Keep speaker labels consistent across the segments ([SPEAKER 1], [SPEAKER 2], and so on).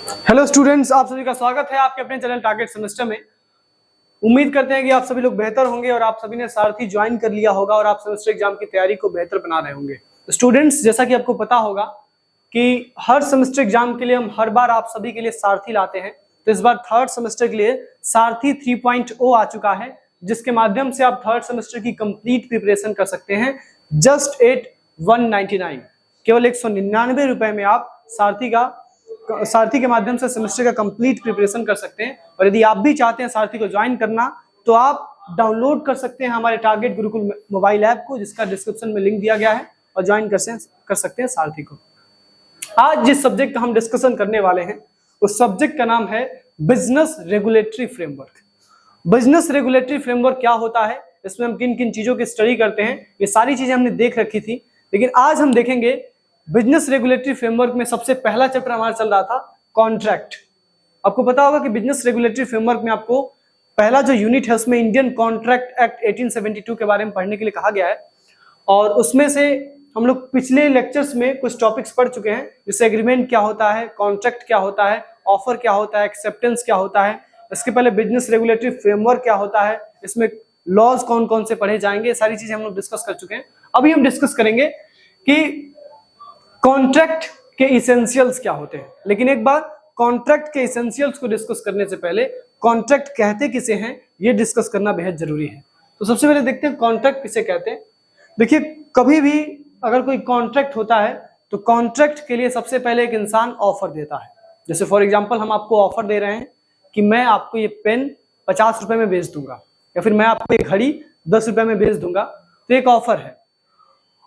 [SPEAKER 1] Hello students, आप सभी का स्वागत है आपके अपने चैनल टारगेट सेमेस्टर में। उम्मीद करते हैं कि आप सभी लोग बेहतर होंगे और आप सभी ने सारथी ज्वाइन कर लिया होगा और आप सेमेस्टर एग्जाम की तैयारी को बेहतर बना रहे होंगे। स्टूडेंट्स, जैसा कि आपको पता होगा कि हर सेमेस्टर एग्जाम के लिए हम हर बार आप सभी के लिए सारथी लाते हैं, तो इस बार थर्ड सेमेस्टर के लिए सारथी 3.0 आ चुका है, जिसके माध्यम से आप थर्ड सेमेस्टर की कंप्लीट प्रिपरेशन कर सकते हैं जस्ट एट 199। केवल 199 रुपए में आप सारथी के माध्यम से सेमेस्टर का कंप्लीट प्रिपरेशन कर सकते हैं। और यदि आप भी चाहते हैं सारथी को ज्वाइन करना, तो आप डाउनलोड कर सकते हैं हमारे टारगेट गुरुकुल मोबाइल ऐप को, जिसका डिस्क्रिप्शन में लिंक दिया गया है, और ज्वाइन कर सकते हैं सारथी को। आज जिस सब्जेक्ट का हम डिस्कशन करने वाले हैं उस सब्जेक्ट का नाम है business regulatory framework. Business regulatory framework क्या होता है, इसमें हम किन किन चीजों की स्टडी करते हैं, ये सारी चीजें हमने देख रखी थी। लेकिन आज हम देखेंगे बिजनेस रेगुलेटरी फ्रेमवर्क में सबसे पहला चैप्टर हमारा चल रहा था कॉन्ट्रैक्ट। आपको पता होगा कि बिजनेस रेगुलेटरी फ्रेमवर्क में आपको पहला जो यूनिट है उसमें इंडियन कॉन्ट्रैक्ट एक्ट 1872 के बारे में पढ़ने के लिए कहा गया है, और उसमें से हम लोग पिछले लेक्चर्स में कुछ टॉपिक्स पढ़ चुके हैं, जैसे एग्रीमेंट क्या होता है, कॉन्ट्रैक्ट क्या होता है, ऑफर क्या होता है, एक्सेप्टेंस क्या होता है। इसके पहले बिजनेस रेगुलेटरी फ्रेमवर्क क्या होता है, इसमें लॉज कौन कौन से पढ़े जाएंगे, सारी चीजें हम लोग डिस्कस कर चुके हैं। अभी हम डिस्कस करेंगे कि कॉन्ट्रैक्ट के इसेंशियल्स क्या होते हैं। लेकिन एक बार कॉन्ट्रैक्ट के इसेंशियल्स को डिस्कस करने से पहले कॉन्ट्रैक्ट कहते किसे हैं ये डिस्कस करना बेहद जरूरी है। तो सबसे पहले देखते हैं कॉन्ट्रैक्ट किसे कहते हैं। देखिए, कभी भी अगर कोई कॉन्ट्रैक्ट होता है तो कॉन्ट्रैक्ट के लिए सबसे पहले एक इंसान ऑफर देता है। जैसे फॉर एग्जाम्पल हम आपको ऑफर दे रहे हैं कि मैं आपको ये पेन 50 रुपए में बेच दूंगा, या फिर मैं आपको ये घड़ी 10 रुपए में बेच दूंगा, तो एक ऑफर है।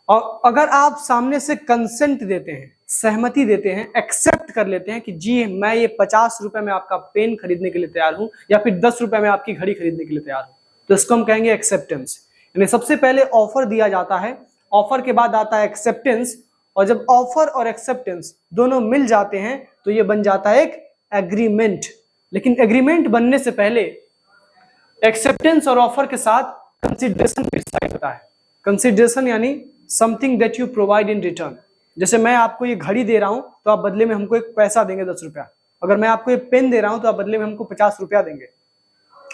[SPEAKER 1] और अगर आप सामने से कंसेंट देते हैं, सहमति देते हैं, एक्सेप्ट कर लेते हैं कि जी मैं ये 50 रुपए में आपका पेन खरीदने के लिए तैयार हूं, या फिर 10 रुपए में आपकी घड़ी खरीदने के लिए तैयार हूं, तो इसको हम कहेंगे एक्सेप्टेंस। यानी सबसे पहले ऑफर दिया जाता है, ऑफर के बाद आता है एक्सेप्टेंस, और जब ऑफर और एक्सेप्टेंस दोनों मिल जाते हैं तो ये बन जाता है एक एग्रीमेंट। लेकिन एग्रीमेंट बनने से पहले एक्सेप्टेंस और ऑफर के साथ कंसिडरेशन भी साइन होता है। कंसिडरेशन यानी something that you provide in return. जैसे मैं आपको ये घड़ी दे रहा हूं तो आप बदले में हमको एक पैसा देंगे 10 रुपया। अगर मैं आपको ये पेन दे रहा हूं तो आप बदले में हमको 50 रुपया देंगे।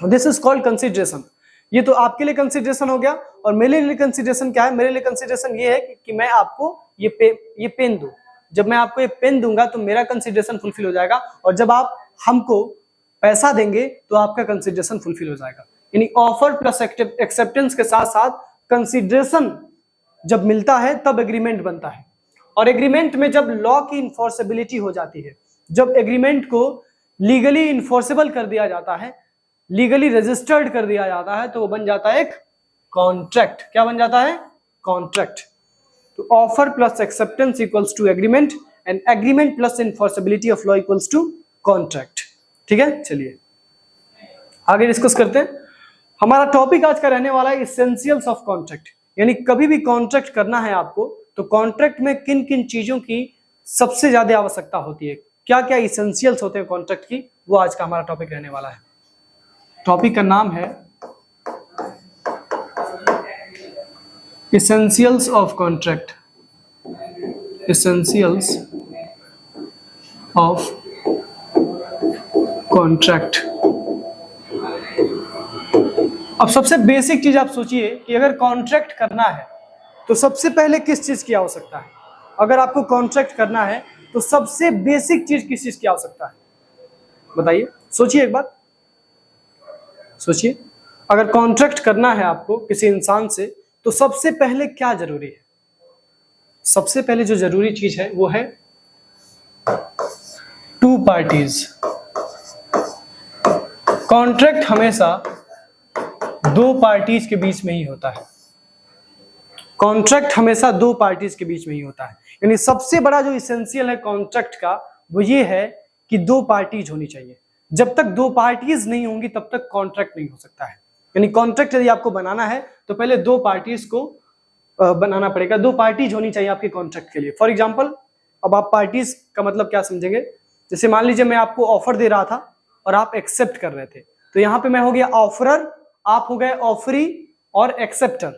[SPEAKER 1] This is called consideration. ये तो आपके लिए कंसिडरेशन हो गया, और मेरे लिए कंसिडरेशन क्या है? मेरे लिए कंसिडरेशन ये है कि मैं आपको ये पेन दूं। जब मैं आपको ये पेन दूंगा तो मेरा कंसिडरेशन फुलफिल हो जाएगा, और जब आप हमको पैसा देंगे तो आपका कंसिडरेशन फुलफिल हो जाएगा। यानी ऑफर प्लस एक्सेप्टेंस के साथ साथ कंसिडरेशन जब मिलता है तब एग्रीमेंट बनता है। और एग्रीमेंट में जब लॉ की इन्फोर्सेबिलिटी हो जाती है, जब एग्रीमेंट को लीगली इन्फोर्सेबल कर दिया जाता है, लीगली रजिस्टर्ड कर दिया जाता है, तो वो बन जाता है एक कॉन्ट्रैक्ट। क्या बन जाता है? कॉन्ट्रैक्ट। तो offer plus acceptance equals to agreement, and agreement plus enforceability of law equals to contract. ठीक है, चलिए आगे डिस्कस करते हैं। हमारा टॉपिक आज का रहने वाला है इसेंशियल्स ऑफ कॉन्ट्रैक्ट। यानी कभी भी कॉन्ट्रैक्ट करना है आपको तो कॉन्ट्रैक्ट में किन किन चीजों की सबसे ज्यादा आवश्यकता होती है, क्या क्या इसेंशियल्स होते हैं कॉन्ट्रैक्ट की, वो आज का हमारा टॉपिक रहने वाला है। टॉपिक का नाम है essentials of contract. Essentials of contract. अब सबसे बेसिक चीज आप सोचिए कि अगर कॉन्ट्रैक्ट करना है तो सबसे पहले किस चीज की आवश्यकता है? अगर आपको कॉन्ट्रैक्ट करना है तो सबसे बेसिक चीज किस चीज की आवश्यकता है? बताइए, सोचिए एक बार, सोचिए। अगर कॉन्ट्रैक्ट करना है आपको किसी इंसान से तो सबसे पहले क्या जरूरी है? सबसे पहले जो जरूरी चीज है वो है टू पार्टीज। कॉन्ट्रैक्ट हमेशा दो पार्टीज के बीच में ही होता है। कॉन्ट्रैक्ट हमेशा दो पार्टीज के बीच में ही होता है। यानी सबसे बड़ा जो इसेंशियल है कॉन्ट्रैक्ट का वो ये है कि दो पार्टीज होनी चाहिए। जब तक दो पार्टीज नहीं होंगी तब तक कॉन्ट्रैक्ट नहीं हो सकता है। यानी कॉन्ट्रैक्ट यदि आपको बनाना है तो पहले दो पार्टीज को बनाना पड़ेगा। दो पार्टीज होनी चाहिए आपके कॉन्ट्रैक्ट के लिए। फॉर एग्जाम्पल, अब आप पार्टीज का मतलब क्या समझेंगे? जैसे मान लीजिए मैं आपको ऑफर दे रहा था और आप एक्सेप्ट कर रहे थे, तो यहां पे मैं हो गया ऑफरर, आप हो गए ऑफरी और acceptor.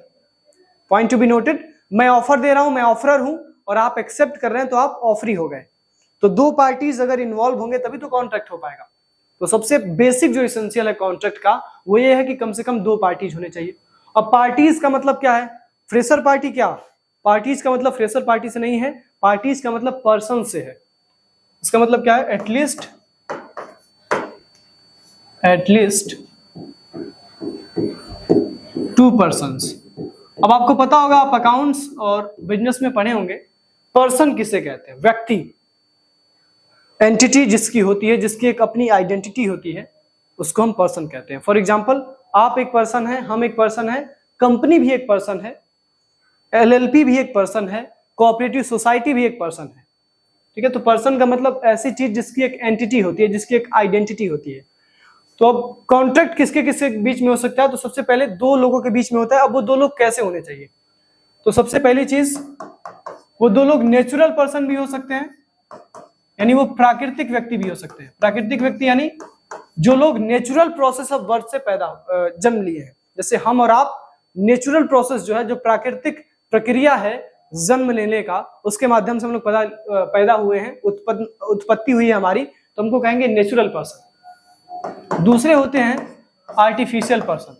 [SPEAKER 1] Point to be noted, मैं ऑफर दे रहा हूं, मैं ऑफरर हूं, और आप एक्सेप्ट कर रहे हैं तो आप ऑफरी हो गए। तो दो पार्टीज अगर इन्वॉल्व होंगे तभी तो कॉन्ट्रैक्ट हो पाएगा। तो सबसे बेसिक जो इसेंशियल है कॉन्ट्रैक्ट का वो ये है कि कम से कम दो पार्टीज होने चाहिए। अब पार्टीज का मतलब क्या है? फ्रेशर पार्टी क्या? पार्टीज का मतलब फ्रेशर पार्टी से नहीं है, पार्टीज का मतलब पर्सन से है। इसका मतलब क्या है? At least 2 persons। अब आपको पता होगा, आप अकाउंट्स और बिजनेस में पढ़े होंगे, पर्सन किसे कहते हैं? व्यक्ति, एंटिटी जिसकी होती है, जिसकी एक अपनी आइडेंटिटी होती है, उसको हम पर्सन कहते हैं। फॉर एग्जांपल, आप एक पर्सन है, हम एक पर्सन है, कंपनी भी एक पर्सन है, एलएलपी भी एक पर्सन है, कोऑपरेटिव सोसाइटी भी एक पर्सन है। ठीक है, तो पर्सन का मतलब ऐसी चीज जिसकी एक एंटिटी होती है, जिसकी एक आइडेंटिटी होती है। तो अब कॉन्ट्रैक्ट किसके किसके बीच में हो सकता है? तो सबसे पहले दो लोगों के बीच में होता है। अब वो दो लोग कैसे होने चाहिए? तो सबसे पहली चीज, वो दो लोग नेचुरल पर्सन भी हो सकते हैं, यानी वो प्राकृतिक व्यक्ति भी हो सकते हैं। प्राकृतिक व्यक्ति यानी जो लोग नेचुरल प्रोसेस ऑफ बर्थ से जन्म लिए हैं। जैसे हम और आप नेचुरल प्रोसेस जो है, जो प्राकृतिक प्रक्रिया है जन्म लेने का, उसके माध्यम से हम लोग पैदा हुए हैं, उत्पत्ति हुई है हमारी, तो हमको कहेंगे नेचुरल पर्सन। दूसरे होते हैं आर्टिफिशियल पर्सन,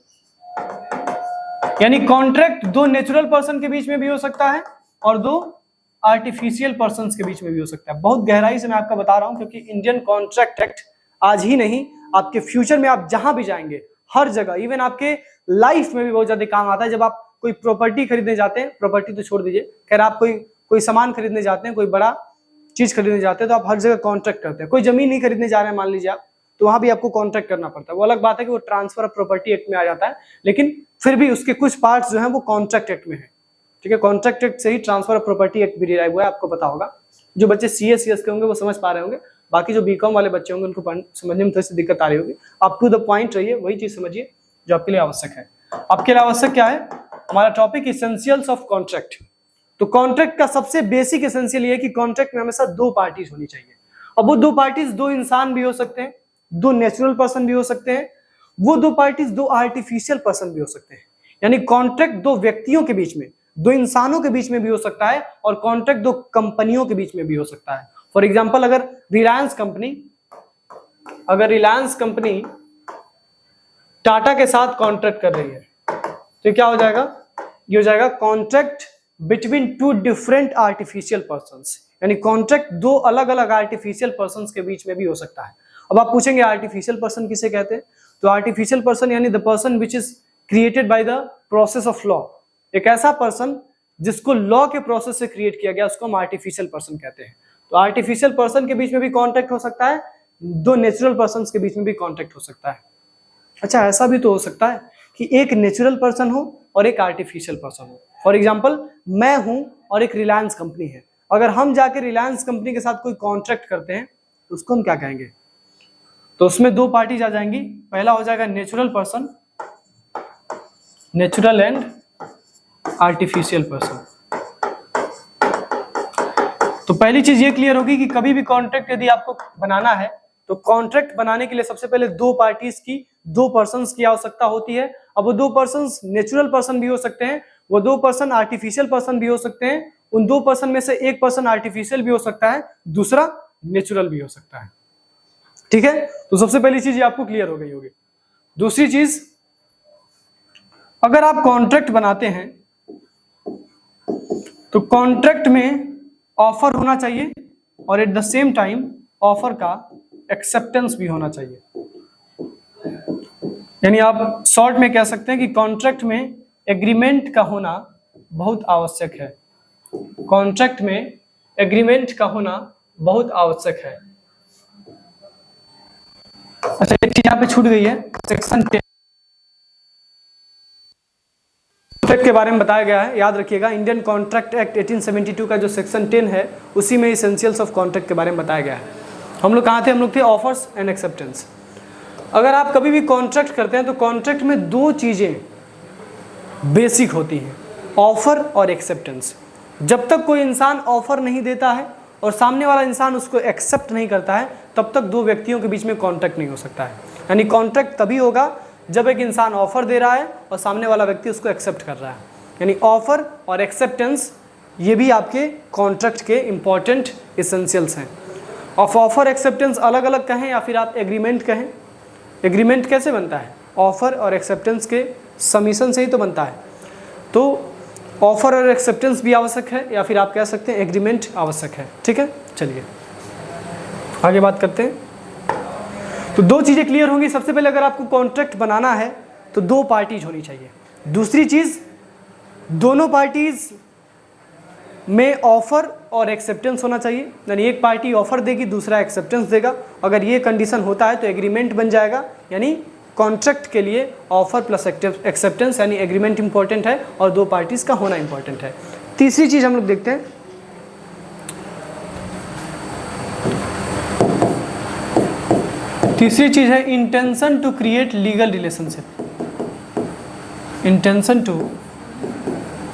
[SPEAKER 1] यानी कॉन्ट्रैक्ट दो नेचुरल पर्सन के बीच में भी हो सकता है और दो आर्टिफिशियल पर्सन के बीच में भी हो सकता है। बहुत गहराई से मैं आपका बता रहा हूं, क्योंकि इंडियन कॉन्ट्रैक्ट एक्ट आज ही नहीं, आपके फ्यूचर में आप जहां भी जाएंगे, हर जगह, इवन आपके लाइफ में भी बहुत ज्यादा काम आता है। जब आप कोई प्रॉपर्टी खरीदने जाते हैं, प्रॉपर्टी तो छोड़ दीजिए, खैर आप कोई सामान खरीदने जाते हैं, कोई बड़ा चीज खरीदने जाते हैं, तो आप हर जगह कॉन्ट्रैक्ट करते हैं। कोई जमीन नहीं खरीदने जा रहे हैं मान लीजिए आप, तो वहां भी आपको कॉन्ट्रैक्ट करना पड़ता है। वो अलग बात है कि वो ट्रांसफर ऑफ प्रॉपर्टी एक्ट में आ जाता है, लेकिन फिर भी उसके कुछ पार्ट्स जो हैं वो कॉन्ट्रैक्ट एक्ट में है। ठीक है, कॉन्ट्रैक्ट एक्ट से ही ट्रांसफर ऑफ प्रॉपर्टी एक्ट भी डिराइव हुआ है, आपको पता होगा। जो बच्चे सीएस के होंगे वो समझ पा रहे होंगे, बाकी जो बीकॉम वाले बच्चे होंगे उनको समझने में थोड़ी सी दिक्कत आ रही होगी। आप टू द पॉइंट रहिए, वही चीज समझिए जो आपके लिए आवश्यक है। आपके लिए आवश्यक क्या है? हमारा टॉपिक इसेंशियल्स ऑफ कॉन्ट्रैक्ट। तो कॉन्ट्रैक्ट का सबसे बेसिक एसेंशियल ये है कि कॉन्ट्रैक्ट में हमेशा दो पार्टीज होनी चाहिए। अब वो दो पार्टीज दो इंसान भी हो सकते हैं, दो नेचुरल पर्सन भी हो सकते हैं, वो दो पार्टीज दो आर्टिफिशियल पर्सन भी हो सकते हैं। यानी कॉन्ट्रैक्ट दो व्यक्तियों के बीच में, दो इंसानों के बीच में भी हो सकता है, और कॉन्ट्रैक्ट दो कंपनियों के बीच में भी हो सकता है। फॉर एग्जांपल, अगर रिलायंस कंपनी टाटा के साथ कॉन्ट्रैक्ट कर रही है, तो क्या हो जाएगा? ये हो जाएगा contract between two different artificial persons, यानी कॉन्ट्रैक्ट दो अलग अलग आर्टिफिशियल पर्संस के बीच में भी हो सकता है। अब आप पूछेंगे आर्टिफिशियल पर्सन किसे कहते हैं? तो आर्टिफिशियल पर्सन यानी the person which is created by the process of law. एक ऐसा पर्सन जिसको लॉ के प्रोसेस से क्रिएट किया गया, उसको हम आर्टिफिशियल पर्सन कहते हैं। तो आर्टिफिशियल पर्सन के बीच में भी कॉन्ट्रैक्ट हो सकता है, दो नेचुरल पर्सन के बीच में भी कॉन्ट्रैक्ट हो सकता है। अच्छा, ऐसा भी तो हो सकता है कि एक नेचुरल पर्सन हो और एक आर्टिफिशियल पर्सन हो। फॉर एग्जाम्पल, मैं हूं और एक रिलायंस कंपनी है। अगर हम जाके रिलायंस कंपनी के साथ कोई कॉन्ट्रैक्ट करते हैं, उसको हम क्या कहेंगे? तो उसमें दो पार्टीज आ जाएंगी। पहला हो जाएगा natural person, natural and artificial person. तो पहली चीज ये क्लियर होगी कि कभी भी कॉन्ट्रैक्ट यदि आपको बनाना है, तो कॉन्ट्रैक्ट बनाने के लिए सबसे पहले दो पार्टीज की, दो पर्संस की आवश्यकता होती है। अब वो दो पर्संस नेचुरल पर्सन भी हो सकते हैं, वो दो पर्सन आर्टिफिशियल पर्सन भी हो सकते हैं। उन दो पर्सन में से एक पर्सन आर्टिफिशियल भी हो सकता है, दूसरा नेचुरल भी हो सकता है। ठीक है, तो सबसे पहली चीज ये आपको क्लियर हो गई होगी। दूसरी चीज, अगर आप कॉन्ट्रैक्ट बनाते हैं तो कॉन्ट्रैक्ट में ऑफर होना चाहिए और at the same time offer का एक्सेप्टेंस भी होना चाहिए। यानी आप शॉर्ट में कह सकते हैं कि कॉन्ट्रैक्ट में एग्रीमेंट का होना बहुत आवश्यक है। कॉन्ट्रैक्ट में एग्रीमेंट का होना बहुत आवश्यक है। अच्छा, एक चीज यहाँ पे छूट गई है, सेक्शन 10 कॉन्ट्रैक्ट के बारे में बताया गया है। याद रखिएगा, इंडियन कॉन्ट्रैक्ट एक्ट 1872 का जो सेक्शन 10 है, उसी में एसेंशियल्स ऑफ कॉन्ट्रैक्ट के बारे में बताया गया है। हम लोग कहाँ थे? हम लोग थे ऑफर्स एंड एक्सेप्टेंस। अगर आप कभी भी कॉन्ट्रैक्ट करते हैं तो कॉन्ट्रैक्ट में दो चीजें बेसिक होती हैं, ऑफर और एक्सेप्टेंस। जब तक कोई इंसान ऑफर नहीं देता है और सामने वाला इंसान उसको एक्सेप्ट नहीं करता है, तब तक दो व्यक्तियों के बीच में कॉन्ट्रैक्ट नहीं हो सकता है। यानी कॉन्ट्रैक्ट तभी होगा जब एक इंसान ऑफर दे रहा है और सामने वाला व्यक्ति उसको एक्सेप्ट कर रहा है। यानी ऑफर और एक्सेप्टेंस, ये भी आपके कॉन्ट्रैक्ट के इंपॉर्टेंट एसेंशियल्स हैं। ऑफर एक्सेप्टेंस अलग अलग कहें या फिर आप एग्रीमेंट कहें। एग्रीमेंट कैसे बनता है? ऑफर और एक्सेप्टेंस के समीशन से ही तो बनता है। तो ऑफर और एक्सेप्टेंस भी आवश्यक है या फिर आप कह सकते हैं एग्रीमेंट आवश्यक है। ठीक है, चलिए आगे बात करते हैं। तो दो चीज़ें क्लियर होंगी। सबसे पहले अगर आपको कॉन्ट्रैक्ट बनाना है तो दो पार्टीज होनी चाहिए। दूसरी चीज़, दोनों पार्टीज में ऑफर और एक्सेप्टेंस होना चाहिए, यानी एक पार्टी ऑफर देगी दूसरा एक्सेप्टेंस देगा। अगर ये कंडीशन होता है तो एग्रीमेंट बन जाएगा, यानी कॉन्ट्रैक्ट के लिए ऑफर प्लस एक्सेप्टेंस यानी एग्रीमेंट इंपॉर्टेंट है और दो पार्टीज का होना इंपॉर्टेंट है। तीसरी चीज हम लोग देखते हैं, तीसरी चीज है intention to create legal relationship. Intention to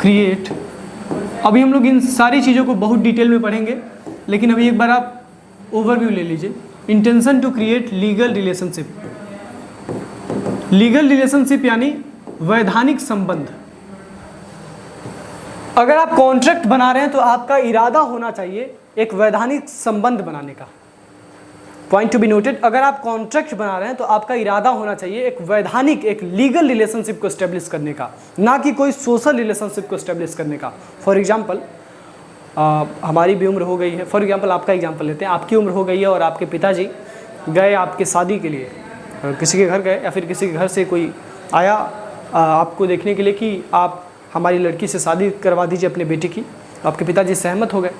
[SPEAKER 1] create, अभी हम लोग इन सारी चीज़ों को बहुत डिटेल में पढ़ेंगे, लेकिन अभी एक बार आप ओवरव्यू ले लीजिए। Intention to create legal relationship. Legal relationship यानी वैधानिक संबंध। अगर आप कॉन्ट्रैक्ट बना रहे हैं तो आपका इरादा होना चाहिए एक वैधानिक संबंध बनाने का। पॉइंट टू बी नोटेड, अगर आप कॉन्ट्रैक्ट बना रहे हैं तो आपका इरादा होना चाहिए एक वैधानिक, एक लीगल रिलेशनशिप को एस्टेब्लिश करने का, ना कि कोई सोशल रिलेशनशिप को एस्टेब्लिश करने का। फॉर एग्जांपल, हमारी भी उम्र हो गई है, फॉर एग्जांपल आपका एग्जांपल लेते हैं, आपकी उम्र हो गई है और आपके पिताजी गए आपके शादी के लिए, किसी के घर गए या फिर किसी के घर से कोई आया आपको देखने के लिए कि आप हमारी लड़की से शादी करवा दीजिए अपने बेटे की। आपके पिताजी सहमत हो गए,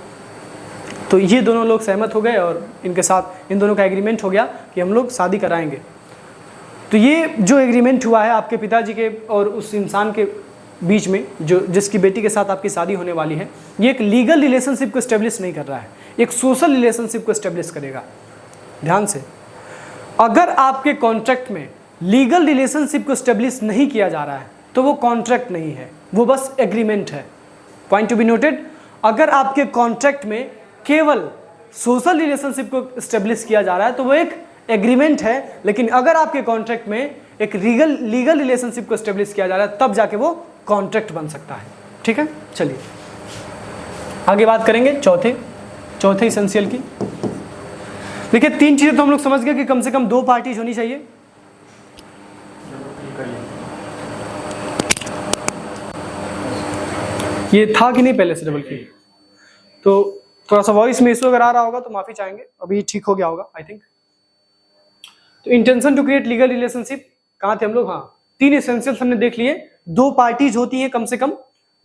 [SPEAKER 1] तो ये दोनों लोग सहमत हो गए और इनके साथ इन दोनों का एग्रीमेंट हो गया कि हम लोग शादी कराएंगे। तो ये जो एग्रीमेंट हुआ है आपके पिताजी के और उस इंसान के बीच में, जो जिसकी बेटी के साथ आपकी शादी होने वाली है, ये एक लीगल रिलेशनशिप को एस्टेब्लिश नहीं कर रहा है, एक सोशल रिलेशनशिप को एस्टेब्लिश करेगा। ध्यान से, अगर आपके कॉन्ट्रैक्ट में लीगल रिलेशनशिप को एस्टेब्लिश नहीं किया जा रहा है तो वो कॉन्ट्रैक्ट नहीं है, वो बस एग्रीमेंट है। पॉइंट टू बी नोटेड, अगर आपके कॉन्ट्रैक्ट में केवल सोशल रिलेशनशिप को एस्टेब्लिश किया जा रहा है तो वो एक एग्रीमेंट है, लेकिन अगर आपके कॉन्ट्रैक्ट में एक लीगल रिलेशनशिप को एस्टेब्लिश किया जा रहा है तब जाके वो कॉन्ट्रैक्ट बन सकता है। ठीक है, चलिए आगे बात करेंगे चौथे इसेंशियल की। देखिए, तीन चीजें तो हम लोग समझ गए कि कम से कम दो पार्टीज होनी चाहिए। ये था कि नहीं पहले से डबल की, तो थोड़ा सा वॉइस में इशू अगर आ रहा होगा तो माफी चाहेंगे, अभी ठीक हो गया होगा आई थिंक। तो intention to create legal relationship, कहाँ थे हम लोग? हाँ, तीन एसेंशियल्स हमने देख लिए। दो पार्टीज होती हैं कम से कम।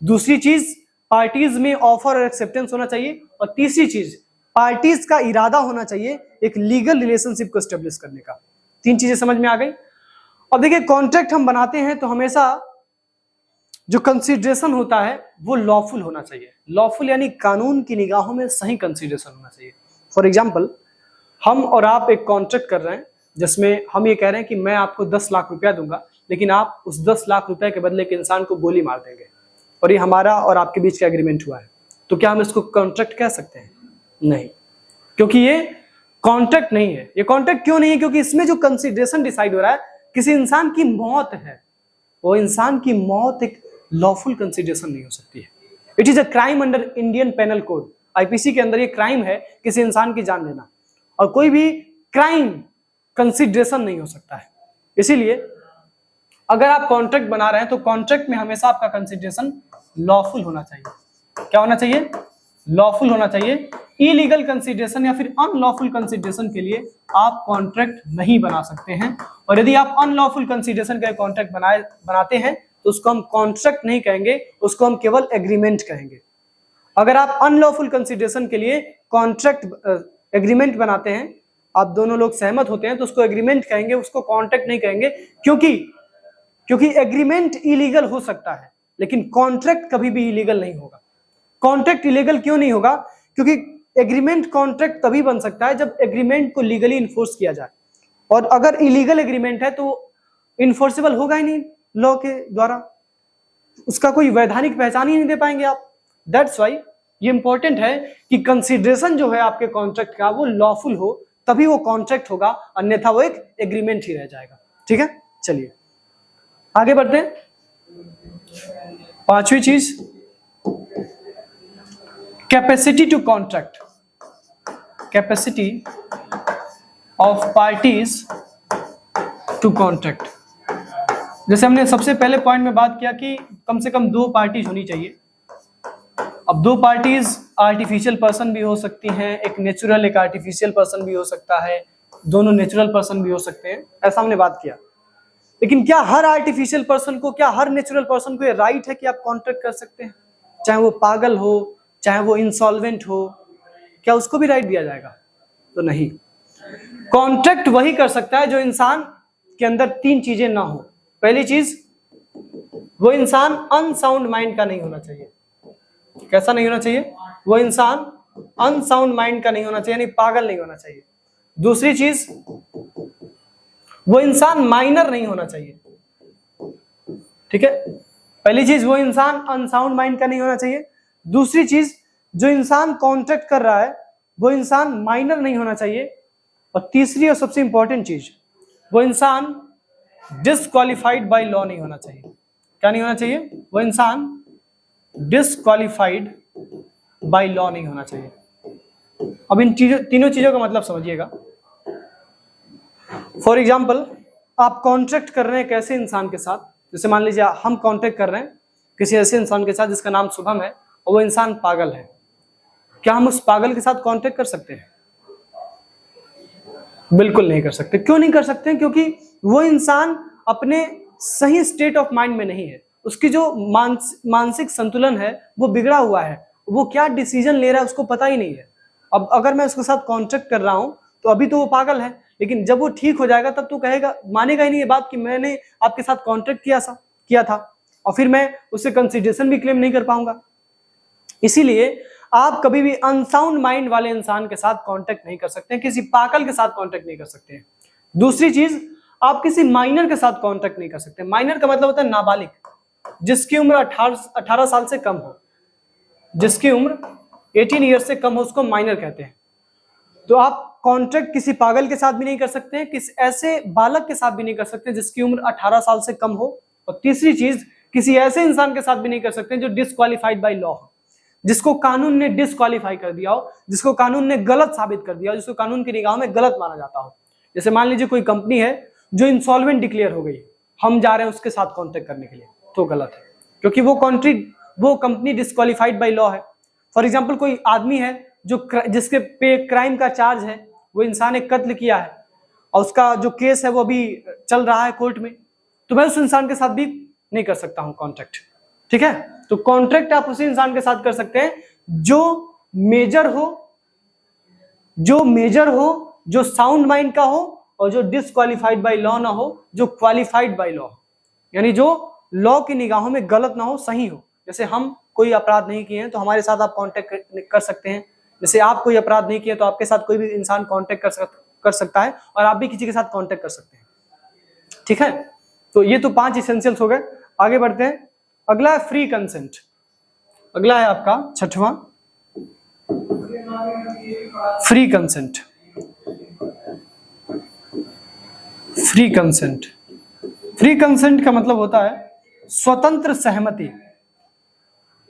[SPEAKER 1] दूसरी चीज, पार्टीज में ऑफर और एक्सेप्टेंस होना चाहिए। और तीसरी चीज, पार्टीज का इरादा होना चाहिए एक लीगल रिलेशनशिप को एस्टेब्लिश करने का। तीन चीजें समझ में आ गई। अब देखिए, कॉन्ट्रैक्ट हम बनाते हैं तो हमेशा जो कंसीडरेशन होता है वो लॉफुल होना चाहिए। लॉफुल यानी कानून की निगाहों में सही कंसीडरेशन होना चाहिए। फॉर एग्जांपल, हम और आप एक कॉन्ट्रैक्ट कर रहे हैं जिसमें हम ये कह रहे हैं कि मैं आपको 10 लाख रुपया दूंगा, लेकिन आप उस 10 लाख रुपए के बदले के इंसान को गोली मार देंगे, और ये हमारा और आपके बीच का एग्रीमेंट हुआ है। तो क्या हम इसको कॉन्ट्रैक्ट कह सकते हैं? नहीं, क्योंकि ये कॉन्ट्रैक्ट नहीं है। ये कॉन्ट्रैक्ट क्यों नहीं है? क्योंकि इसमें जो कंसीडरेशन डिसाइड हो रहा है किसी इंसान की मौत है, वो इंसान की मौत एक लॉफुल कंसीडरेशन नहीं हो सकती है। It is a crime under Indian penal code. IPC के अंदर ये क्राइम है किसी इंसान की जान लेना, और कोई भी क्राइम कंसीडरेशन नहीं हो सकता है। इसीलिए अगर आप कॉन्ट्रैक्ट बना रहे हैं तो कॉन्ट्रैक्ट में हमेशा आपका कंसीडरेशन लॉफुल होना चाहिए। क्या होना चाहिए? लॉफुल होना चाहिए। इलीगल कंसीडरेशन या फिर अनलॉफुल कंसीडरेशन के लिए आप कॉन्ट्रैक्ट नहीं बना सकते हैं। और यदि आप अनलॉफुल कंसीडरेशन का कॉन्ट्रैक्ट बनाते हैं तो उसको हम कॉन्ट्रैक्ट नहीं कहेंगे, उसको हम केवल एग्रीमेंट कहेंगे। अगर आप अनलॉफुल कंसीडरेशन के लिए कॉन्ट्रैक्ट एग्रीमेंट बनाते हैं, आप दोनों लोग सहमत होते हैं, तो उसको एग्रीमेंट कहेंगे, उसको कॉन्ट्रैक्ट नहीं कहेंगे। क्योंकि एग्रीमेंट इलीगल हो सकता है लेकिन कॉन्ट्रैक्ट कभी भी इलीगल नहीं होगा। कॉन्ट्रैक्ट इलीगल क्यों नहीं होगा? क्योंकि एग्रीमेंट कॉन्ट्रैक्ट तभी बन सकता है जब एग्रीमेंट को लीगली इन्फोर्स किया जाए, और अगर इलीगल एग्रीमेंट है तो इन्फोर्सेबल होगा ही नहीं लॉ के द्वारा, उसका कोई वैधानिक पहचान ही नहीं दे पाएंगे आप। दैट्स वाई ये इंपॉर्टेंट है कि कंसीडरेशन जो है आपके कॉन्ट्रैक्ट का वो लॉफुल हो, तभी वो कॉन्ट्रैक्ट होगा, अन्यथा वो एक एग्रीमेंट ही रह जाएगा। ठीक है, चलिए आगे बढ़ते हैं। पांचवी चीज, capacity to contract. Capacity of parties to contract. जैसे हमने सबसे पहले पॉइंट में बात किया कि कम से कम 2 पार्टीज होनी चाहिए। अब 2 पार्टीज आर्टिफिशियल पर्सन भी हो सकती हैं, एक नेचुरल एक आर्टिफिशियल पर्सन भी हो सकता है, दोनों नेचुरल पर्सन भी हो सकते हैं, ऐसा हमने बात किया। लेकिन क्या हर आर्टिफिशियल पर्सन को, क्या हर नेचुरल पर्सन को ये राइट है कि आप कॉन्ट्रैक्ट कर सकते हैं? चाहे वो पागल हो, चाहे वो इंसॉल्वेंट हो, क्या उसको भी राइट दिया जाएगा? तो नहीं। कॉन्ट्रैक्ट वही कर सकता है जो इंसान के अंदर 3 चीजें ना हो। पहली चीज, वो इंसान अनसाउंड माइंड का नहीं होना चाहिए। कैसा नहीं होना चाहिए? वो इंसान अनसाउंड माइंड का नहीं होना चाहिए, यानी पागल नहीं होना चाहिए। दूसरी चीज, वो इंसान माइनर नहीं होना चाहिए। ठीक है, पहली चीज वो इंसान अनसाउंड माइंड का नहीं होना चाहिए। दूसरी चीज, जो इंसान कॉन्ट्रैक्ट कर रहा है वो इंसान माइनर नहीं होना चाहिए। और तीसरी और सबसे इंपॉर्टेंट चीज, वो इंसान डिसक्वालिफाइड बाय लॉ नहीं होना चाहिए। क्या नहीं होना चाहिए? वो इंसान डिसक्वालिफाइड बाय लॉ नहीं होना चाहिए। अब इन तीनों चीजों का मतलब समझिएगा। फॉर एग्जाम्पल, आप कॉन्ट्रैक्ट कर रहे हैं कैसे इंसान के साथ, जैसे मान लीजिए हम कॉन्ट्रैक्ट कर रहे हैं किसी ऐसे इंसान के साथ जिसका नाम शुभम है और वो इंसान पागल है। क्या हम उस पागल के साथ कॉन्ट्रैक्ट कर सकते हैं? बिल्कुल नहीं कर सकते। क्यों नहीं कर सकते? क्योंकि वो इंसान अपने सही स्टेट ऑफ माइंड में नहीं है। उसकी जो मानसिक संतुलन है वो बिगड़ा हुआ है। वो क्या डिसीजन ले रहा है उसको पता ही नहीं है। अब अगर मैं उसके साथ कॉन्ट्रैक्ट कर रहा हूं तो अभी तो वो पागल है, लेकिन जब वो ठीक हो जाएगा तब तो कहेगा, मानेगा ही नहीं ये बात कि मैंने आपके साथ कॉन्ट्रैक्ट किया था, और फिर मैं उससे कंसिडरेशन भी क्लेम नहीं कर पाऊंगा। इसीलिए आप कभी भी अनसाउंड माइंड वाले इंसान के साथ कॉन्टैक्ट नहीं कर सकते हैं, किसी पागल के साथ कॉन्टैक्ट नहीं कर सकते हैं। दूसरी चीज, आप किसी माइनर के साथ कॉन्टैक्ट नहीं कर सकते। माइनर का मतलब होता है नाबालिग, जिसकी उम्र 18 साल से कम हो। जिसकी उम्र 18 ईयर्स से कम हो उसको माइनर कहते हैं। तो आप कॉन्ट्रैक्ट किसी पागल के साथ भी नहीं कर सकते हैं, किसी ऐसे बालक के साथ भी नहीं कर सकते जिसकी उम्र 18 साल से कम हो। और तीसरी चीज, किसी ऐसे इंसान के साथ भी नहीं कर सकते जो डिसक्वालिफाइड बाय लॉ हो, जिसको कानून ने डिसक्वालीफाई कर दिया हो, जिसको कानून ने गलत साबित कर दिया हो, जिसको कानून की निगाह में गलत माना जाता हो। जैसे मान लीजिए कोई कंपनी है जो इंसॉल्वेंट डिक्लेयर हो गई, हम जा रहे हैं उसके साथ कॉन्ट्रैक्ट करने के लिए, तो गलत है, क्योंकि वो कंपनी डिसक्वालीफाइड बाय लॉ है। फॉर एग्जाम्पल, कोई आदमी है जिसके पे क्राइम का चार्ज है, वो इंसान एक कत्ल किया है और उसका जो केस है वो अभी चल रहा है कोर्ट में, तो मैं उस इंसान के साथ भी नहीं कर सकता हूं कॉन्ट्रैक्ट। ठीक है, तो कॉन्ट्रैक्ट आप उसी इंसान के साथ कर सकते हैं जो मेजर हो, जो साउंड माइंड का हो, और जो डिसक्वालीफाइड बाय लॉ ना हो, जो क्वालिफाइड बाय लॉ, यानी जो लॉ की निगाहों में गलत ना हो, सही हो। जैसे हम कोई अपराध नहीं किए हैं तो हमारे साथ आप कॉन्टैक्ट कर सकते हैं। जैसे आप कोई अपराध नहीं किए तो आपके साथ कोई भी इंसान कॉन्टैक्ट कर सकता है, और आप भी किसी के साथ कॉन्टैक्ट कर सकते हैं। ठीक है, तो ये तो 5 इसेंशियल्स हो गए। आगे बढ़ते हैं, अगला है फ्री कंसेंट। अगला है आपका 6वां, free consent. Free consent, free consent का मतलब होता है स्वतंत्र सहमति।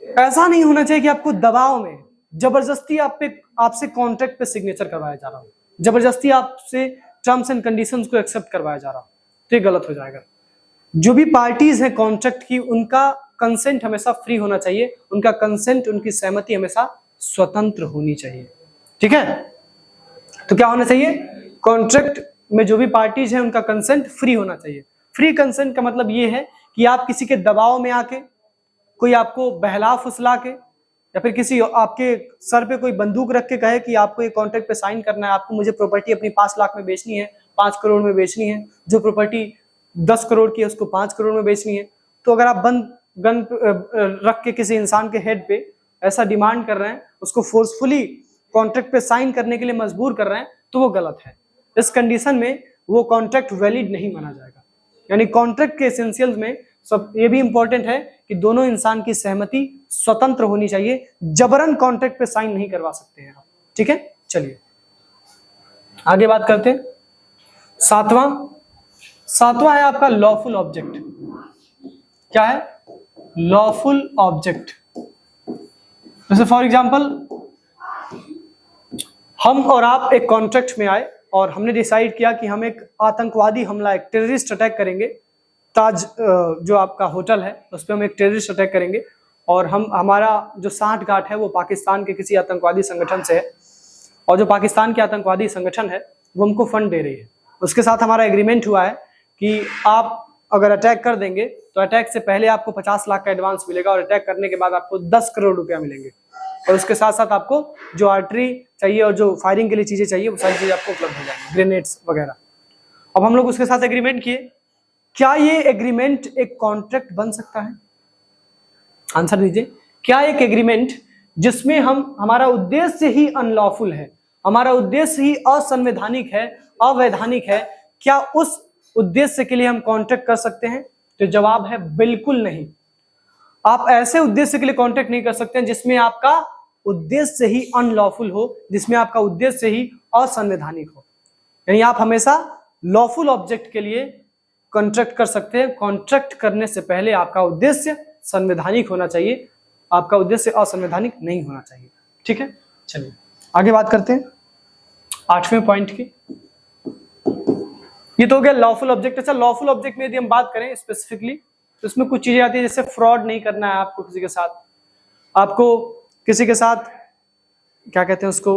[SPEAKER 1] ऐसा नहीं होना चाहिए कि आपको दबाव में जबरदस्ती आपसे कॉन्ट्रैक्ट पे सिग्नेचर करवाया जा रहा हो, जबरदस्ती आपसे टर्म्स एंड कंडीशंस को एक्सेप्ट करवाया जा रहा हो, तो ये गलत हो जाएगा। जो भी पार्टीज हैं कॉन्ट्रैक्ट की, उनका कंसेंट हमेशा फ्री होना चाहिए, उनका कंसेंट, उनकी सहमति हमेशा स्वतंत्र होनी चाहिए। ठीक है, तो क्या होना चाहिए? कॉन्ट्रैक्ट में जो भी पार्टीज हैं उनका कंसेंट फ्री होना चाहिए। फ्री कंसेंट का मतलब ये है कि आप किसी के दबाव में आके, कोई आपको बहला फुसला के, या फिर किसी आपके सर पे कोई बंदूक रख के कहे कि आपको ये कॉन्ट्रैक्ट पे साइन करना है, आपको मुझे प्रॉपर्टी अपनी 5 लाख में बेचनी है, 5 करोड़ में बेचनी है, जो प्रॉपर्टी 10 करोड़ की है उसको 5 करोड़ में बेचनी है। तो अगर आप गन रख के किसी इंसान के हेड पे ऐसा डिमांड कर रहे हैं, उसको फोर्सफुली कॉन्ट्रैक्ट पे साइन करने के लिए मजबूर कर रहे हैं, तो वो गलत है। इस कंडीशन में वो कॉन्ट्रैक्ट वैलिड नहीं माना जाएगा। यानी कॉन्ट्रैक्ट के एसेंशियल्स में सब ये भी इंपॉर्टेंट है कि दोनों इंसान की सहमति स्वतंत्र होनी चाहिए, जबरन कॉन्ट्रैक्ट पे साइन नहीं करवा सकते हैं आप। ठीक है, चलिए आगे बात करते हैं। 7वां है आपका लॉफुल ऑब्जेक्ट। क्या है? Lawful object. जैसे फॉर एग्जाम्पल, हम और आप एक कॉन्ट्रैक्ट में आए और हमने डिसाइड किया कि हम एक आतंकवादी हमला, एक टेररिस्ट अटैक करेंगे। ताज जो आपका होटल है उस पर हम एक टेररिस्ट अटैक करेंगे और हमारा जो सांठगांठ है वो पाकिस्तान के किसी आतंकवादी संगठन से है और जो पाकिस्तान के आतंकवादी संगठन है वो हमको फंड दे रही है। उसके साथ हमारा एग्रीमेंट हुआ है कि आप अगर अटैक कर देंगे तो अटैक से पहले आपको 50 लाख का एडवांस मिलेगा और अटैक करने के बाद आपको 10 करोड़ रुपया मिलेंगे और उसके साथ साथ आपको जो आर्टरी चाहिए और जो फायरिंग के लिए चीजें चाहिए वो सारी चीजें आपको उपलब्ध हो जाएंगी, ग्रेनेड्स वगैरह। अब हम लोग उसके साथ एग्रीमेंट किए। क्या ये एग्रीमेंट एक कॉन्ट्रैक्ट बन सकता है? आंसर दीजिए। क्या एक एग्रीमेंट जिसमें हमारा उद्देश्य ही अनलॉफुल है, हमारा उद्देश्य ही असंवैधानिक है, अवैधानिक है, क्या उस उद्देश्य के लिए हम कॉन्ट्रैक्ट कर सकते हैं? तो जवाब है बिल्कुल नहीं। आप ऐसे उद्देश्य के लिए कॉन्ट्रैक्ट नहीं कर सकते हैं जिसमें आपका उद्देश्य ही अनलॉफुल हो, जिसमें आपका उद्देश्य ही असंवैधानिक हो। यानी आप हमेशा लॉफुल ऑब्जेक्ट के लिए कॉन्ट्रैक्ट कर सकते हैं। कॉन्ट्रैक्ट करने से पहले आपका उद्देश्य संवैधानिक होना चाहिए, आपका उद्देश्य असंवैधानिक नहीं होना चाहिए। ठीक है, चलिए आगे बात करते हैं 8वें पॉइंट की। ये तो हो गया लॉफुल ऑब्जेक्ट। अच्छा, लॉफुल ऑब्जेक्ट में यदि हम बात करें स्पेसिफिकली तो इसमें कुछ चीजें आती है, जैसे फ्रॉड नहीं करना है आपको किसी के साथ, आपको किसी के साथ क्या कहते हैं उसको,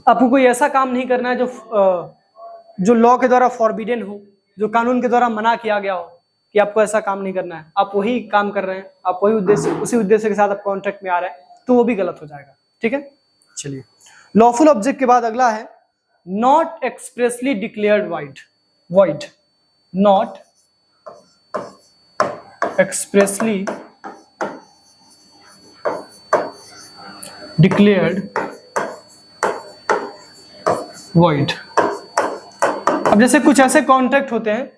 [SPEAKER 1] आपको कोई ऐसा काम नहीं करना है जो लॉ के द्वारा फॉरबिडन हो, जो कानून के द्वारा मना किया गया हो कि आपको ऐसा काम नहीं करना है, आप वही काम कर रहे हैं, आप वही उद्देश्य, उसी उद्देश्य के साथ आप कॉन्ट्रैक्ट में आ रहे हैं, तो वो भी गलत हो जाएगा। ठीक है, चलिए लॉफुल ऑब्जेक्ट के बाद अगला है not expressly declared void, not expressly declared void। अब जैसे कुछ ऐसे कॉन्ट्रैक्ट होते हैं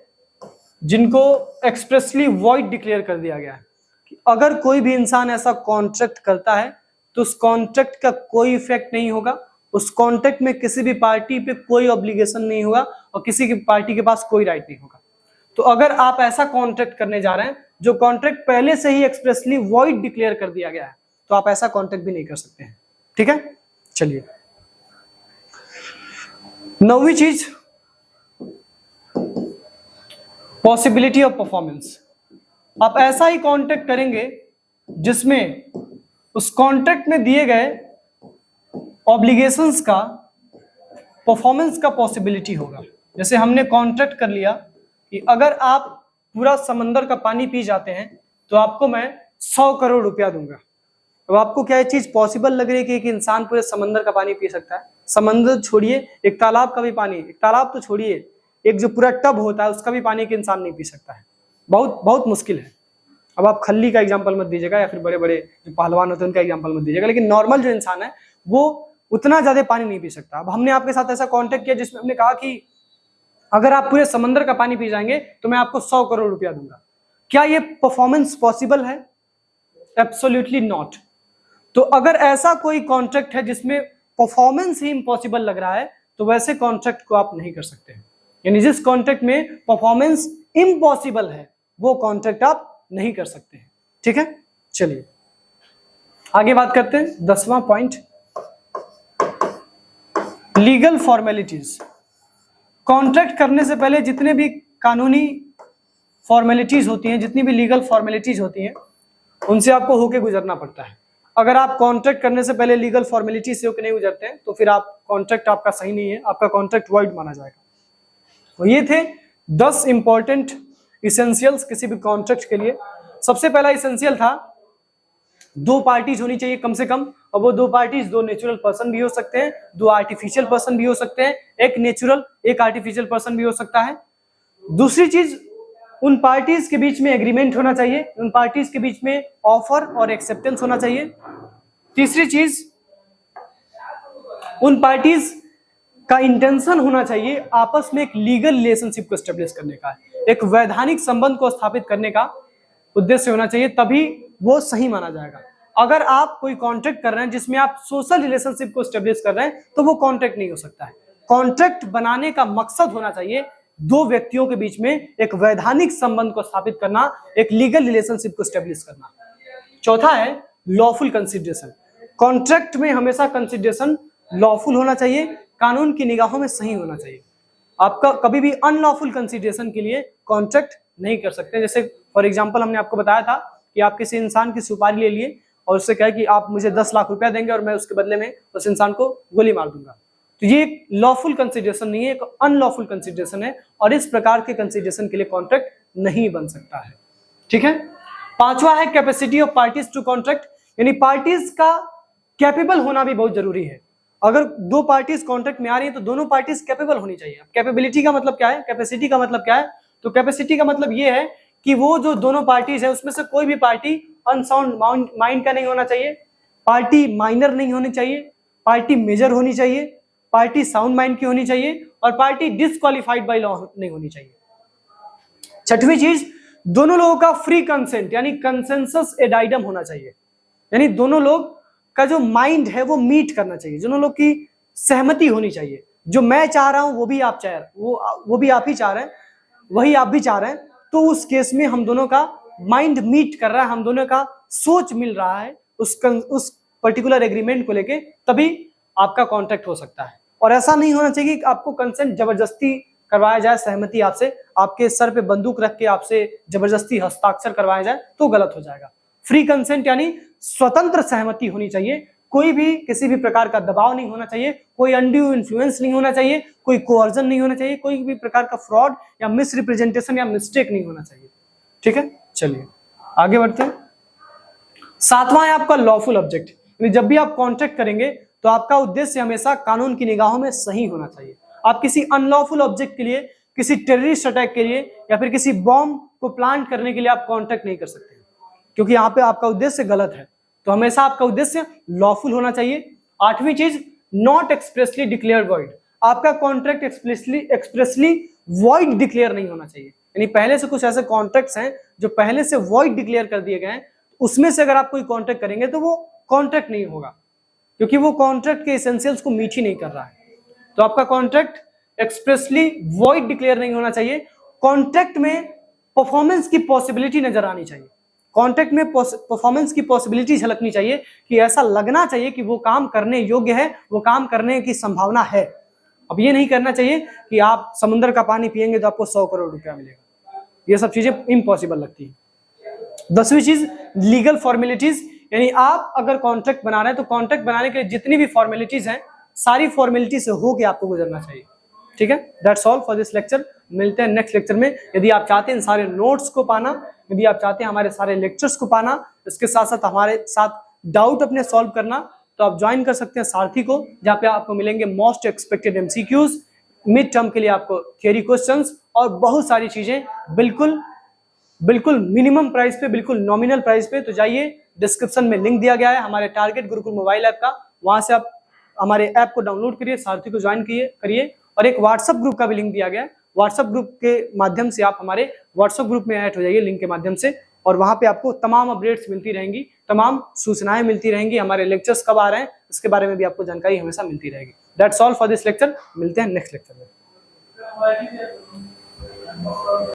[SPEAKER 1] जिनको एक्सप्रेसली वॉइड डिक्लेयर कर दिया गया है कि अगर कोई भी इंसान ऐसा कॉन्ट्रैक्ट करता है तो उस कॉन्ट्रैक्ट का कोई इफेक्ट नहीं होगा, उस कॉन्ट्रैक्ट में किसी भी पार्टी पे कोई ऑब्लिगेशन नहीं होगा और किसी की पार्टी के पास कोई राइट नहीं होगा। तो अगर आप ऐसा कॉन्ट्रैक्ट करने जा रहे हैं जो कॉन्ट्रैक्ट पहले से ही एक्सप्रेसली वॉइड डिक्लेयर कर दिया गया है, तो आप ऐसा कॉन्ट्रैक्ट भी नहीं कर सकते हैं। ठीक है, चलिए 9वीं चीज पॉसिबिलिटी ऑफ परफॉर्मेंस। आप ऐसा ही कॉन्ट्रैक्ट करेंगे जिसमें उस कॉन्ट्रैक्ट में दिए गए ऑब्लिगेशंस का परफॉर्मेंस का पॉसिबिलिटी होगा। जैसे हमने कॉन्ट्रैक्ट कर लिया कि अगर आप पूरा समंदर का पानी पी जाते हैं तो आपको मैं 100 करोड़ रुपया दूंगा। अब आपको क्या ये चीज पॉसिबल लग रही है कि एक इंसान पूरे समंदर का पानी पी सकता है? समंदर छोड़िए, एक तालाब का भी पानी, एक तालाब तो छोड़िए, एक जो पूरा टब होता है उसका भी पानी एक इंसान नहीं पी सकता है। बहुत बहुत मुश्किल है। अब आप खल्ली का एग्जांपल मत दीजिएगा या फिर बड़े बड़े जो पहलवान होते हैं उनका एग्जांपल मत दीजिएगा, लेकिन नॉर्मल जो इंसान है वो उतना ज्यादा पानी नहीं पी सकता। अब हमने आपके साथ ऐसा कॉन्ट्रैक्ट किया जिसमें हमने कहा कि अगर आप पूरे समंदर का पानी पी जाएंगे तो मैं आपको 100 करोड़ रुपया दूंगा। क्या ये परफॉर्मेंस पॉसिबल है? Absolutely not. तो अगर ऐसा कोई कॉन्ट्रैक्ट है जिसमें परफॉर्मेंस ही इम्पॉसिबल लग रहा है तो वैसे कॉन्ट्रैक्ट को आप नहीं कर सकते हैं। यानी जिस कॉन्ट्रैक्ट में परफॉर्मेंस इम्पॉसिबल है वो कॉन्ट्रैक्ट आप नहीं कर सकते हैं। ठीक है, चलिए आगे बात करते हैं 10वां पॉइंट, लीगल फॉर्मेलिटीज। कॉन्ट्रैक्ट करने से पहले जितने भी कानूनी फॉर्मेलिटीज होती हैं, जितनी भी लीगल फॉर्मेलिटीज होती हैं, उनसे आपको होके गुजरना पड़ता है। अगर आप कॉन्ट्रैक्ट करने से पहले लीगल फॉर्मेलिटी से होके नहीं गुजरते हैं तो फिर आप कॉन्ट्रैक्ट आपका सही नहीं है, आपका कॉन्ट्रैक्ट वॉइड माना जाएगा। तो ये थे 10 इंपॉर्टेंट इसेंशियल्स किसी भी कॉन्ट्रैक्ट के लिए। सबसे पहला इसेंशियल था 2 पार्टीज होनी चाहिए कम से कम, और वो 2 पार्टीज 2 नेचुरल पर्सन भी हो सकते हैं, 2 आर्टिफिशियल पर्सन भी हो सकते हैं, एक नेचुरल एक आर्टिफिशियल पर्सन भी हो सकता है। दूसरी चीज, उन पार्टीज के बीच में एग्रीमेंट होना चाहिए, उन पार्टीज के बीच में ऑफर और एक्सेप्टेंस होना चाहिए। तीसरी चीज, उन पार्टीज का इंटेंशन होना चाहिए आपस में एक लीगल रिलेशनशिप को एस्टेब्लिश करने का, एक वैधानिक संबंध को स्थापित करने का उद्देश्य होना चाहिए, तभी वो सही माना जाएगा। अगर आप कोई कॉन्ट्रैक्ट कर रहे हैं जिसमें आप सोशल रिलेशनशिप को एस्टेब्लिश कर रहे हैं तो वो कॉन्ट्रैक्ट नहीं हो सकता है। कॉन्ट्रैक्ट बनाने का मकसद होना चाहिए 2 व्यक्तियों के बीच में एक वैधानिक संबंध को स्थापित करना, एक लीगल रिलेशनशिप को एस्टेब्लिश करना। चौथा है लॉफुल कंसिडरेशन। कॉन्ट्रैक्ट में हमेशा कंसिडरेशन लॉफुल होना चाहिए, कानून की निगाहों में सही होना चाहिए। आपका कभी भी अनलॉफुल कंसीडरेशन के लिए कॉन्ट्रैक्ट नहीं कर सकते। जैसे फॉर एग्जांपल हमने आपको बताया था कि आप किसी इंसान की सुपारी ले लिए और उससे कहे कि आप मुझे 10 लाख रुपया देंगे और मैं उसके बदले में उस इंसान को गोली मार दूंगा, तो ये एक लॉफुल कंसीडरेशन नहीं है, एक अनलॉफुल कंसीडरेशन है और इस प्रकार के कंसीडरेशन के लिए कॉन्ट्रैक्ट नहीं बन सकता है। ठीक है। पांचवा है capacity of parties to contract, यानी पार्टीज का कैपेबल होना भी बहुत जरूरी है। अगर दो पार्टीज कॉन्ट्रैक्ट में आ रही है तो दोनों पार्टीज कैपेबल होनी चाहिए। कैपेबिलिटी का मतलब क्या है, कैपेसिटी का मतलब क्या है, तो कैपेसिटी का मतलब ये है कि वो जो दोनों पार्टीज है उसमें से कोई भी पार्टी अनसाउंड माइंड का नहीं होना चाहिए, पार्टी माइनर नहीं होनी चाहिए, पार्टी मेजर होनी चाहिए, पार्टी साउंड माइंड की होनी चाहिए और पार्टी डिस्क्वालिफाइड बाय लॉ नहीं होनी चाहिए। छठवीं चीज, दोनों लोगों का फ्री कंसेंट यानी कंसेंसस एडाइडम होना चाहिए, यानी दोनों लोग का जो माइंड है वो मीट करना चाहिए, दोनों लोग की सहमति होनी चाहिए। जो मैं चाह रहा हूं वो भी आप चाह रहे, वो भी आप ही चाह रहे हैं, वही आप भी चाह रहे हैं, तो उस केस में हम दोनों का माइंड मीट कर रहा है, हम दोनों का सोच मिल रहा है उस पर्टिकुलर एग्रीमेंट को लेके, तभी आपका कॉन्ट्रैक्ट हो सकता है। और ऐसा नहीं होना चाहिए कि आपको कंसेंट जबरदस्ती करवाया जाए, सहमति आपसे, आपके सर पे बंदूक रख के आपसे जबरदस्ती हस्ताक्षर करवाया जाए तो गलत हो जाएगा। फ्री कंसेंट यानी स्वतंत्र सहमति होनी चाहिए, कोई भी किसी भी प्रकार का दबाव नहीं होना चाहिए, कोई अनड्यू इन्फ्लुएंस नहीं होना चाहिए, कोई कोअर्जन नहीं होना चाहिए, कोई भी प्रकार का फ्रॉड या मिसरिप्रेजेंटेशन या मिस्टेक नहीं होना चाहिए। ठीक है, चलिए आगे बढ़ते हैं। सातवां है आपका लॉफुल ऑब्जेक्ट, यानी जब भी आप कॉन्ट्रैक्ट करेंगे तो आपका उद्देश्य हमेशा कानून की निगाहों में सही होना चाहिए। आप किसी अनलॉफुल ऑब्जेक्ट के लिए, किसी टेररिस्ट अटैक के लिए या फिर किसी बॉम्ब को प्लांट करने के लिए आप कॉन्ट्रैक्ट नहीं कर सकते, क्योंकि यहाँ पे आपका उद्देश्य गलत है। तो हमेशा आपका उद्देश्य लॉफुल होना चाहिए। आठवीं चीज, नॉट एक्सप्रेसली डिक्लेयर वॉइड, आपका कॉन्ट्रैक्ट एक्सप्रेसली वॉइड डिक्लेयर नहीं होना चाहिए। यानी पहले से कुछ ऐसे कॉन्ट्रैक्ट्स हैं जो पहले से वॉइड डिक्लेयर कर दिए गए हैं, उसमें से अगर आप कोई कॉन्ट्रैक्ट करेंगे तो वो कॉन्ट्रैक्ट नहीं होगा, क्योंकि वो कॉन्ट्रैक्ट के एसेंशियल्स को मीट ही नहीं कर रहा है। तो आपका कॉन्ट्रैक्ट एक्सप्रेसली वॉइड डिक्लेयर नहीं होना चाहिए। कॉन्ट्रैक्ट में परफॉर्मेंस की पॉसिबिलिटी नजर आनी चाहिए, कॉन्ट्रैक्ट में परफॉर्मेंस की पॉसिबिलिटी झलकनी चाहिए, कि ऐसा लगना चाहिए कि वो काम करने योग्य है, वो काम करने की संभावना है। अब ये नहीं करना चाहिए कि आप समुद्र का पानी पिएंगे तो आपको 100 करोड़ रुपया मिलेगा, ये सब चीजें इम्पॉसिबल लगती है। 10वीं चीज, लीगल फॉर्मेलिटीज, यानी आप अगर कॉन्ट्रैक्ट बना रहे हैं तो कॉन्ट्रैक्ट बनाने के लिए जितनी भी फॉर्मेलिटीज हैं सारी फॉर्मेलिटी से होके आपको गुजरना चाहिए। ठीक है, that's all for this lecture. मिलते हैं नेक्स्ट लेक्चर में। यदि आप चाहते हैं इन सारे नोट्स को पाना, यदि आप चाहते हैं हमारे सारे लेक्चर्स को पाना, इसके साथ साथ हमारे साथ डाउट अपने सॉल्व करना, तो आप ज्वाइन कर सकते हैं सारथी को, जहाँ पे आपको मिलेंगे most expected MCQs, mid term के लिए आपको थियरी क्वेश्चंस और बहुत सारी चीजें बिल्कुल मिनिमम प्राइस पे, बिल्कुल नॉमिनल प्राइस पे। तो जाइए, डिस्क्रिप्शन में लिंक दिया गया है हमारे टारगेट गुरुकुल मोबाइल ऐप का, वहां से आप हमारे ऐप को डाउनलोड करिए, सारथी को ज्वाइन करिए और एक व्हाट्सएप ग्रुप का भी लिंक दिया गया है, व्हाट्सएप ग्रुप के माध्यम से आप हमारे व्हाट्सएप ग्रुप में ऐड हो जाइए लिंक के माध्यम से, और वहां पे आपको तमाम अपडेट्स मिलती रहेंगी, तमाम सूचनाएं मिलती रहेंगी, हमारे लेक्चर्स कब आ रहे हैं इसके बारे में भी आपको जानकारी हमेशा मिलती रहेगी। That's all for this lecture. मिलते हैं नेक्स्ट लेक्चर में।